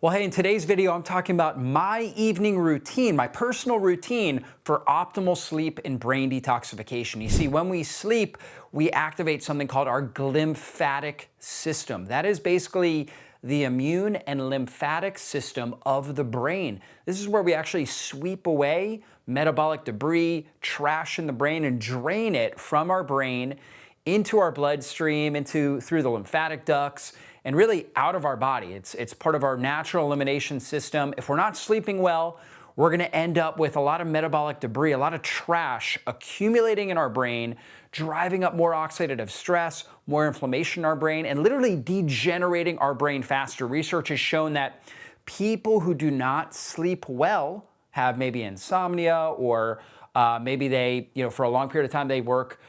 Well, hey, in today's video, I'm talking about my evening routine, my personal routine for optimal sleep and brain detoxification. You see, when we sleep, we activate something called our glymphatic system. That is basically the immune and lymphatic system of the brain. This is where we actually sweep away metabolic debris, trash in the brain, and drain it from our brain into our bloodstream, through the lymphatic ducts, and really out of our body. It's part of our natural elimination system. If we're not sleeping well, we're gonna end up with a lot of metabolic debris, a lot of trash accumulating in our brain, driving up more oxidative stress, more inflammation in our brain, and literally degenerating our brain faster. Research has shown that people who do not sleep well have maybe insomnia, or maybe they, for a long period of time, they work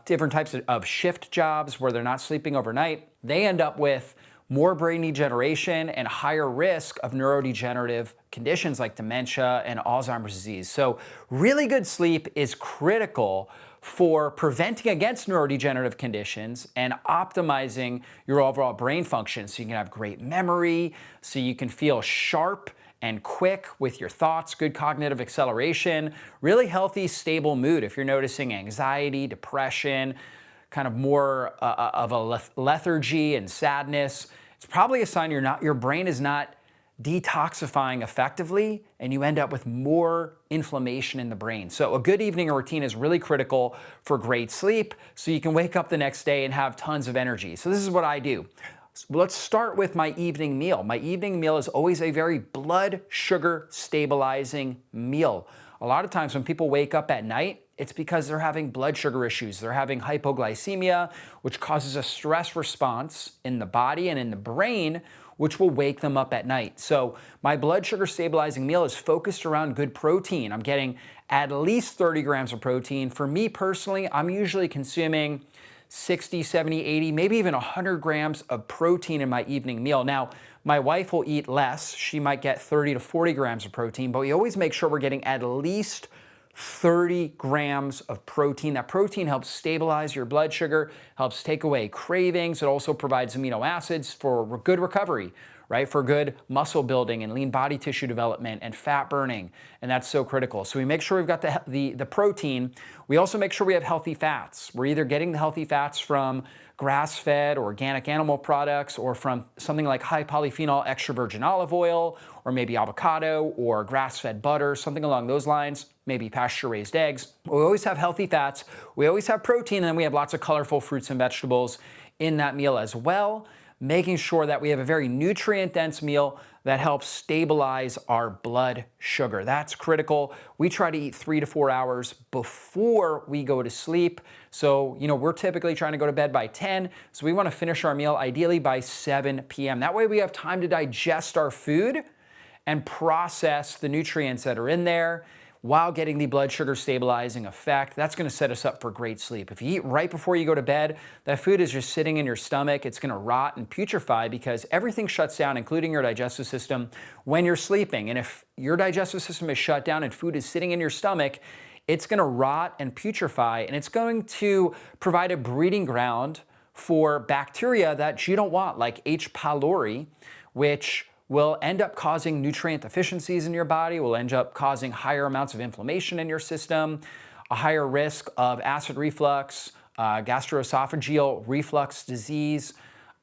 different types of shift jobs where they're not sleeping overnight. They end up with more brain degeneration and higher risk of neurodegenerative conditions like dementia and Alzheimer's disease. So really good sleep is critical for preventing against neurodegenerative conditions and optimizing your overall brain function, so you can have great memory, so you can feel sharp and quick with your thoughts, good cognitive acceleration, really healthy, stable mood. If you're noticing anxiety, depression, kind of more of a lethargy and sadness, it's probably a sign your brain is not detoxifying effectively, and you end up with more inflammation in the brain. So a good evening routine is really critical for great sleep, so you can wake up the next day and have tons of energy. So this is what I do. Let's start with my evening meal. My evening meal is always a very blood sugar stabilizing meal. A lot of times when people wake up at night, it's because they're having blood sugar issues. They're having hypoglycemia, which causes a stress response in the body and in the brain, which will wake them up at night. So my blood sugar stabilizing meal is focused around good protein. I'm getting at least 30 grams of protein. For me personally, I'm usually consuming 60, 70, 80, maybe even 100 grams of protein in my evening meal. Now, my wife will eat less. She might get 30 to 40 grams of protein, but we always make sure we're getting at least 30 grams of protein. That protein helps stabilize your blood sugar, helps take away cravings. It also provides amino acids for good recovery, right? For good muscle building and lean body tissue development and fat burning. And that's so critical. So we make sure we've got the protein. We also make sure we have healthy fats. We're either getting the healthy fats from grass-fed or organic animal products, or from something like high polyphenol extra virgin olive oil, or maybe avocado or grass-fed butter, something along those lines, maybe pasture-raised eggs. We always have healthy fats, we always have protein, and then we have lots of colorful fruits and vegetables in that meal as well, making sure that we have a very nutrient-dense meal that helps stabilize our blood sugar. That's critical. We try to eat 3 to 4 hours before we go to sleep. So, we're typically trying to go to bed by 10, so we want to finish our meal ideally by 7 p.m. That way we have time to digest our food and process the nutrients that are in there while getting the blood sugar stabilizing effect. That's gonna set us up for great sleep. If you eat right before you go to bed, that food is just sitting in your stomach. It's gonna rot and putrefy because everything shuts down, including your digestive system, when you're sleeping. And if your digestive system is shut down and food is sitting in your stomach, it's gonna rot and putrefy, and it's going to provide a breeding ground for bacteria that you don't want, like H. pylori, which will end up causing nutrient deficiencies in your body, will end up causing higher amounts of inflammation in your system, a higher risk of acid reflux, gastroesophageal reflux disease,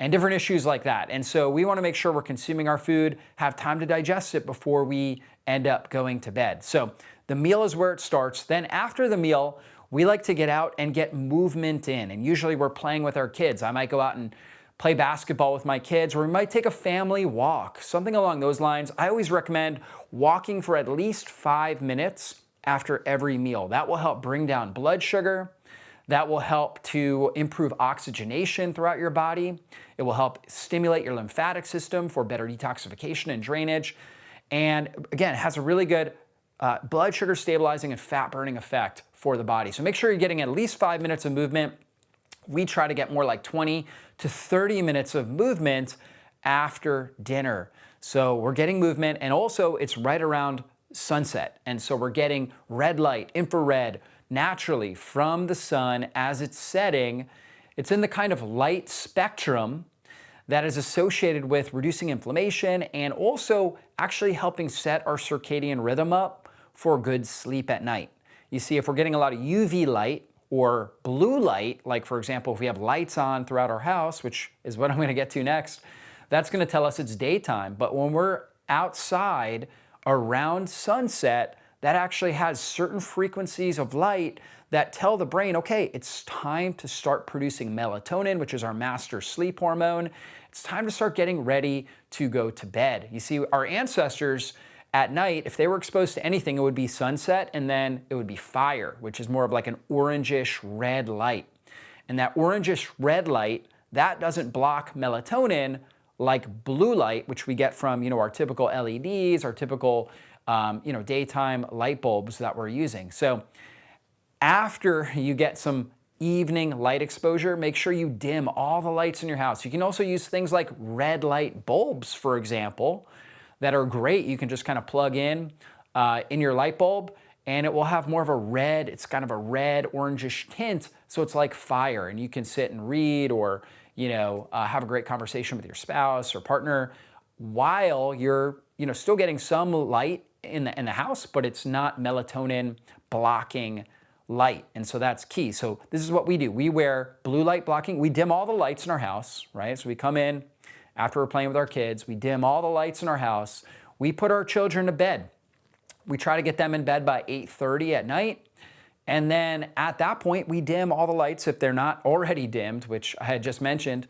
and different issues like that. And so we want to make sure we're consuming our food, have time to digest it before we end up going to bed. So the meal is where it starts. Then after the meal, we like to get out and get movement in. And usually we're playing with our kids. I might go out and play basketball with my kids, or we might take a family walk, something along those lines. I always recommend walking for at least 5 minutes after every meal. That will help bring down blood sugar. That will help to improve oxygenation throughout your body. It will help stimulate your lymphatic system for better detoxification and drainage. And again, it has a really good blood sugar stabilizing and fat burning effect for the body. So make sure you're getting at least 5 minutes of movement. We try to get more like 20 to 30 minutes of movement after dinner. So we're getting movement, and also it's right around sunset. And so we're getting red light, infrared, naturally from the sun as it's setting. It's in the kind of light spectrum that is associated with reducing inflammation and also actually helping set our circadian rhythm up for good sleep at night. You see, if we're getting a lot of UV light or blue light, like for example, if we have lights on throughout our house, which is what I'm going to get to next, that's going to tell us it's daytime. But when we're outside around sunset, that actually has certain frequencies of light that tell the brain, okay, it's time to start producing melatonin, which is our master sleep hormone. It's time to start getting ready to go to bed. You see, our ancestors at night, if they were exposed to anything, it would be sunset, and then it would be fire, which is more of like an orangish red light. And that orangish red light, that doesn't block melatonin like blue light, which we get from, our typical LEDs, our typical, daytime light bulbs that we're using. So after you get some evening light exposure, make sure you dim all the lights in your house. You can also use things like red light bulbs, for example, that are great. You can just kind of plug in your light bulb, and it will have more of a red, it's kind of a red orangish tint, so it's like fire, and you can sit and read or have a great conversation with your spouse or partner while you're still getting some light in the house, but it's not melatonin blocking light. And so that's key. So this is what we do. We wear blue light blocking. We dim all the lights in our house, right? So we come in after we're playing with our kids, we dim all the lights in our house. We put our children to bed. We try to get them in bed by 8:30 at night. And then at that point, we dim all the lights if they're not already dimmed, which I had just mentioned,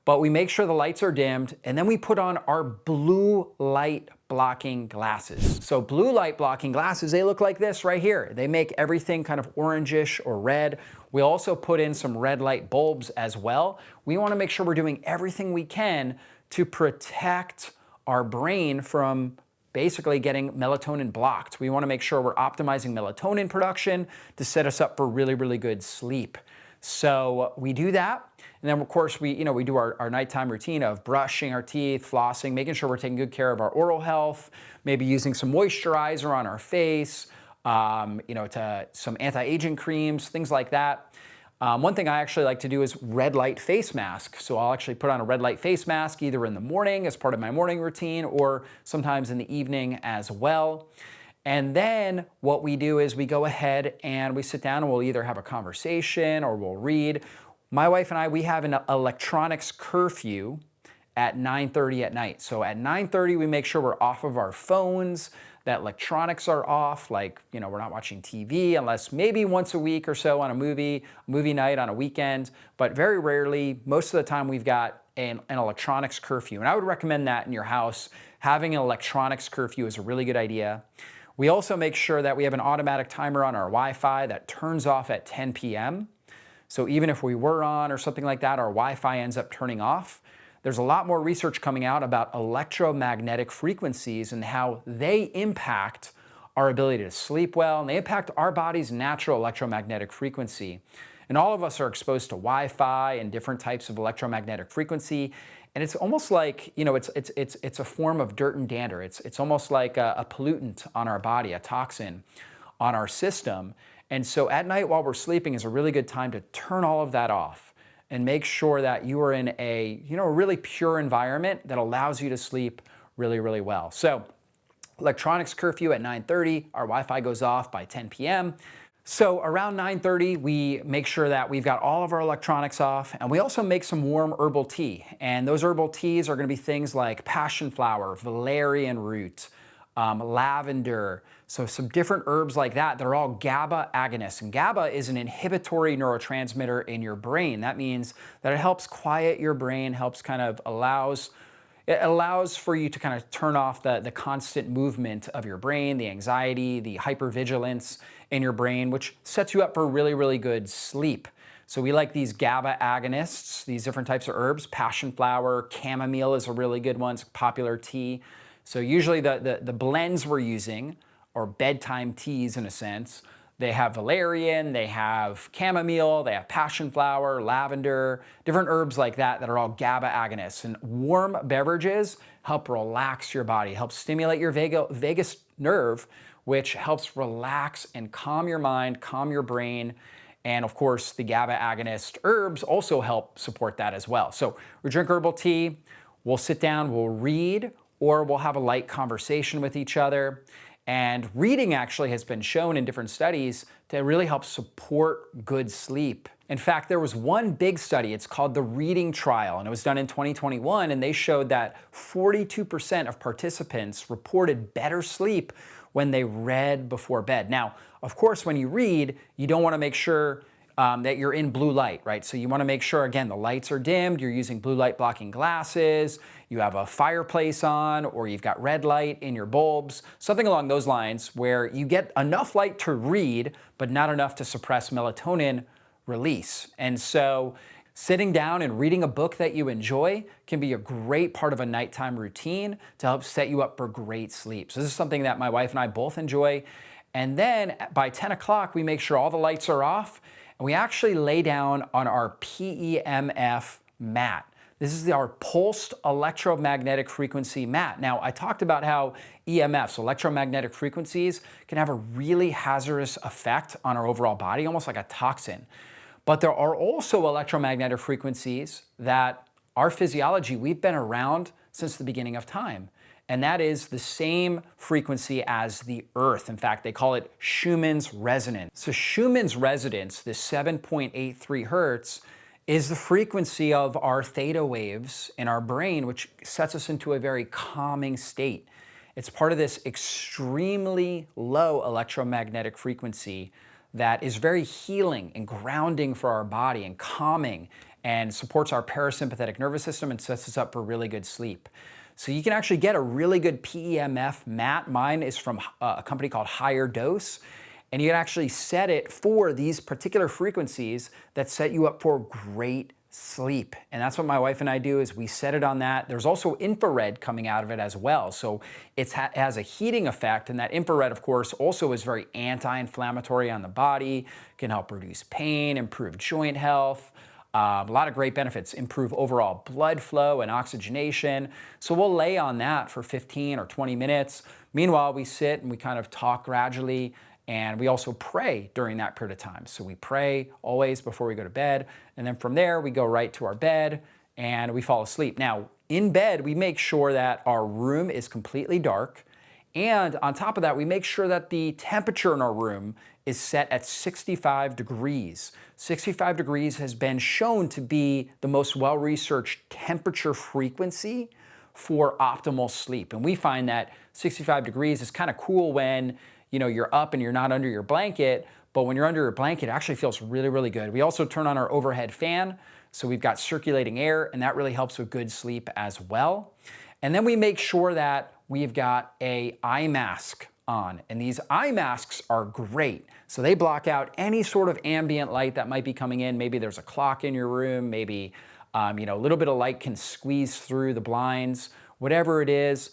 but we make sure the lights are dimmed, and then we put on our blue light blocking glasses. So blue light blocking glasses, they look like this right here. They make everything kind of orangish or red. We also put in some red light bulbs as well. We want to make sure we're doing everything we can to protect our brain from basically getting melatonin blocked. We want to make sure we're optimizing melatonin production to set us up for really, really good sleep. So we do that. And then of course we do our nighttime routine of brushing our teeth, flossing, making sure we're taking good care of our oral health, maybe using some moisturizer on our face, to some anti-aging creams, things like that. One thing I actually like to do is red light face mask. So I'll actually put on a red light face mask either in the morning as part of my morning routine or sometimes in the evening as well. And then what we do is we go ahead and we sit down and we'll either have a conversation or we'll read. My wife and I, we have an electronics curfew at 9:30 at night. So at 9:30, we make sure we're off of our phones, that electronics are off, like, we're not watching TV unless maybe once a week or so on a movie night on a weekend, but very rarely. Most of the time we've got an electronics curfew. And I would recommend that in your house. Having an electronics curfew is a really good idea. We also make sure that we have an automatic timer on our Wi-Fi that turns off at 10 p.m. So even if we were on or something like that, our Wi-Fi ends up turning off. There's a lot more research coming out about electromagnetic frequencies and how they impact our ability to sleep well, and they impact our body's natural electromagnetic frequency. And all of us are exposed to Wi-Fi and different types of electromagnetic frequency, and it's almost like, it's a form of dirt and dander. It's almost like a pollutant on our body, a toxin on our system. And so at night while we're sleeping is a really good time to turn all of that off and make sure that you are in a really pure environment that allows you to sleep really, really well. So electronics curfew at 9:30, our Wi-Fi goes off by 10 p.m. So around 9:30, we make sure that we've got all of our electronics off, and we also make some warm herbal tea. And those herbal teas are gonna be things like passion flower, valerian root, lavender, so some different herbs like that are all GABA agonists. And GABA is an inhibitory neurotransmitter in your brain. That means that it helps quiet your brain, helps kind of it allows for you to kind of turn off the constant movement of your brain, the anxiety, the hypervigilance in your brain, which sets you up for really, really good sleep. So we like these GABA agonists, these different types of herbs. Passion flower, chamomile is a really good one, it's a popular tea. So usually the blends we're using are bedtime teas in a sense. They have valerian, they have chamomile, they have passion flower, lavender, different herbs like that are all GABA agonists. And warm beverages help relax your body, help stimulate your vagus nerve, which helps relax and calm your mind, calm your brain. And of course, the GABA agonist herbs also help support that as well. So we drink herbal tea, we'll sit down, we'll read, or we'll have a light conversation with each other. And reading actually has been shown in different studies to really help support good sleep. In fact, there was one big study, it's called the reading trial, and it was done in 2021, and they showed that 42% of participants reported better sleep when they read before bed. Now, of course, when you read, you don't want to make sure that you're in blue light, right? So you want to make sure, again, the lights are dimmed, you're using blue light blocking glasses, you have a fireplace on, or you've got red light in your bulbs, something along those lines where you get enough light to read, but not enough to suppress melatonin release. And so sitting down and reading a book that you enjoy can be a great part of a nighttime routine to help set you up for great sleep. So this is something that my wife and I both enjoy. And then by 10 o'clock, we make sure all the lights are off, and we actually lay down on our PEMF mat. This is our pulsed electromagnetic frequency mat. Now, I talked about how EMFs, electromagnetic frequencies, can have a really hazardous effect on our overall body, almost like a toxin. But there are also electromagnetic frequencies that our physiology, we've been around since the beginning of time. And that is the same frequency as the Earth. In fact, they call it Schumann's resonance. So Schumann's resonance, this 7.83 hertz, is the frequency of our theta waves in our brain, which sets us into a very calming state. It's part of this extremely low electromagnetic frequency that is very healing and grounding for our body and calming and supports our parasympathetic nervous system and sets us up for really good sleep. So you can actually get a really good PEMF mat. Mine is from a company called Higher Dose. And you can actually set it for these particular frequencies that set you up for great sleep. And that's what my wife and I do, is we set it on that. There's also infrared coming out of it as well. So it has a heating effect, and that infrared, of course, also is very anti-inflammatory on the body, can help reduce pain, improve joint health, a lot of great benefits, improve overall blood flow and oxygenation. So we'll lay on that for 15 or 20 minutes. Meanwhile, we sit and we kind of talk gradually, and we also pray during that period of time. So we pray always before we go to bed, and then from there we go right to our bed and we fall asleep. Now, in bed, we make sure that our room is completely dark, and on top of that, we make sure that the temperature in our room is set at 65 degrees. 65 degrees has been shown to be the most well-researched temperature frequency for optimal sleep. And we find that 65 degrees is kind of cool when you're up and you're not under your blanket, but when you're under your blanket, it actually feels really, really good. We also turn on our overhead fan, so we've got circulating air, and that really helps with good sleep as well. And then we make sure that we've got an eye mask on, and these eye masks are great. So they block out any sort of ambient light that might be coming in. Maybe there's a clock in your room, maybe a little bit of light can squeeze through the blinds, whatever it is,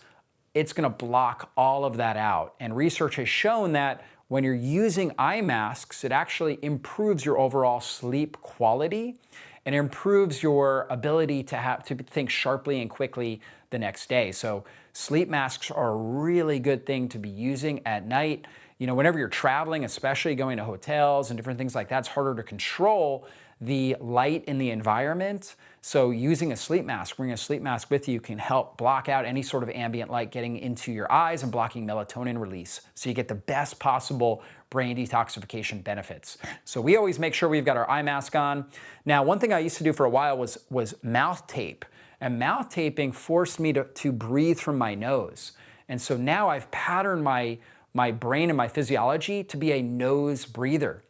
it's gonna block all of that out. And research has shown that when you're using eye masks, it actually improves your overall sleep quality and improves your ability to think sharply and quickly the next day. So sleep masks are a really good thing to be using at night. Whenever you're traveling, especially going to hotels and different things like that, it's harder to control the light in the environment. So using a sleep mask, bringing a sleep mask with you, can help block out any sort of ambient light getting into your eyes and blocking melatonin release. So you get the best possible brain detoxification benefits. So we always make sure we've got our eye mask on. Now, one thing I used to do for a while was mouth tape. And mouth taping forced me to breathe from my nose. And so now I've patterned my brain and my physiology to be a nose breather.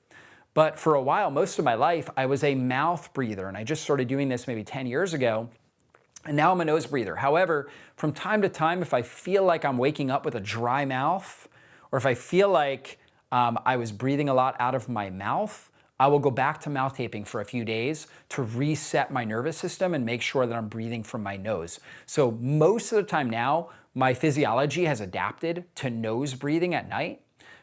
But for a while, most of my life, I was a mouth breather, and I just started doing this maybe 10 years ago, and now I'm a nose breather. However, from time to time, if I feel like I'm waking up with a dry mouth, or if I feel like I was breathing a lot out of my mouth, I will go back to mouth taping for a few days to reset my nervous system and make sure that I'm breathing from my nose. So most of the time now, my physiology has adapted to nose breathing at night.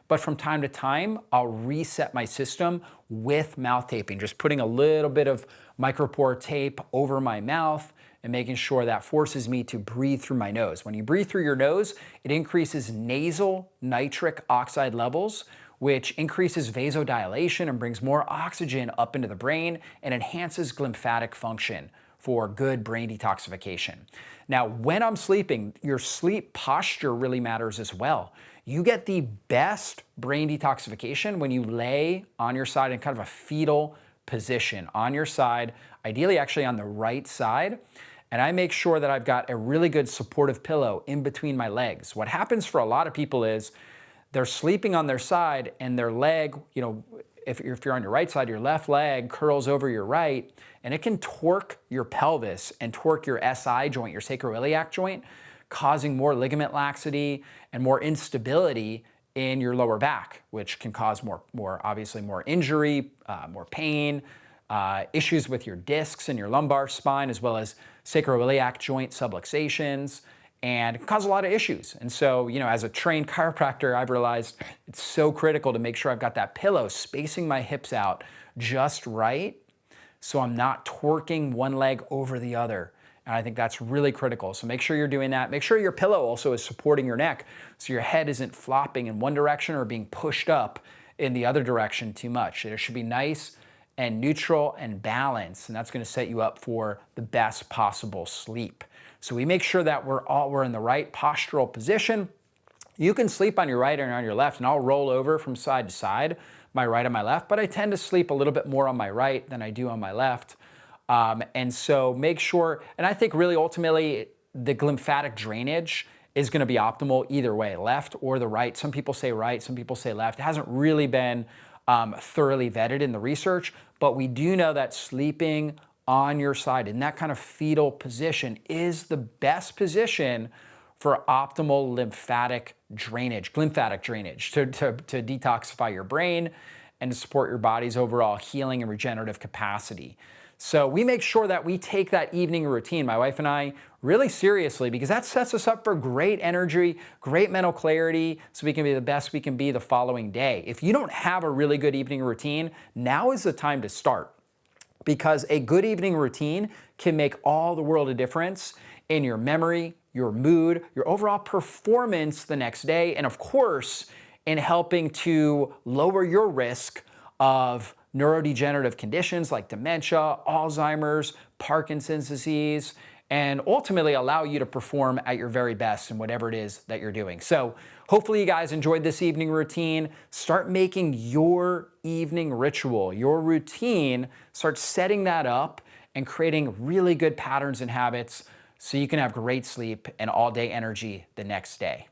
But from time to time, I'll reset my system with mouth taping, just putting a little bit of micropore tape over my mouth and making sure that forces me to breathe through my nose. When you breathe through your nose, it increases nasal nitric oxide levels, which increases vasodilation and brings more oxygen up into the brain and enhances glymphatic function for good brain detoxification. Now, when I'm sleeping, your sleep posture really matters as well. You get the best brain detoxification when you lay on your side in kind of a fetal position on your side, ideally actually on the right side. And I make sure that I've got a really good supportive pillow in between my legs. What happens for a lot of people is they're sleeping on their side and their leg, if you're on your right side, your left leg curls over your right, and it can torque your pelvis and torque your SI joint, your sacroiliac joint, causing more ligament laxity and more instability in your lower back, which can cause obviously more injury, more pain, issues with your discs and your lumbar spine, as well as sacroiliac joint subluxations, and cause a lot of issues. And so, as a trained chiropractor, I've realized it's so critical to make sure I've got that pillow spacing my hips out just right, so I'm not torquing one leg over the other. And I think that's really critical. So make sure you're doing that. Make sure your pillow also is supporting your neck so your head isn't flopping in one direction or being pushed up in the other direction too much. It should be nice and neutral and balanced, and that's going to set you up for the best possible sleep. So we make sure that we're in the right postural position. You can sleep on your right or on your left, and I'll roll over from side to side, my right and my left, but I tend to sleep a little bit more on my right than I do on my left. And so make sure, and I think really ultimately the glymphatic drainage is going to be optimal either way, left or the right. Some people say right, some people say left. It hasn't really been thoroughly vetted in the research, but we do know that sleeping on your side in that kind of fetal position is the best position for optimal lymphatic drainage to detoxify your brain and to support your body's overall healing and regenerative capacity. So we make sure that we take that evening routine, my wife and I, really seriously, because that sets us up for great energy, great mental clarity, so we can be the best we can be the following day. If you don't have a really good evening routine, now is the time to start, because a good evening routine can make all the world a difference in your memory, your mood, your overall performance the next day, and of course, in helping to lower your risk of neurodegenerative conditions like dementia, Alzheimer's, Parkinson's disease, and ultimately allow you to perform at your very best in whatever it is that you're doing. So hopefully you guys enjoyed this evening routine. Start making your evening ritual, your routine, start setting that up and creating really good patterns and habits so you can have great sleep and all day energy the next day.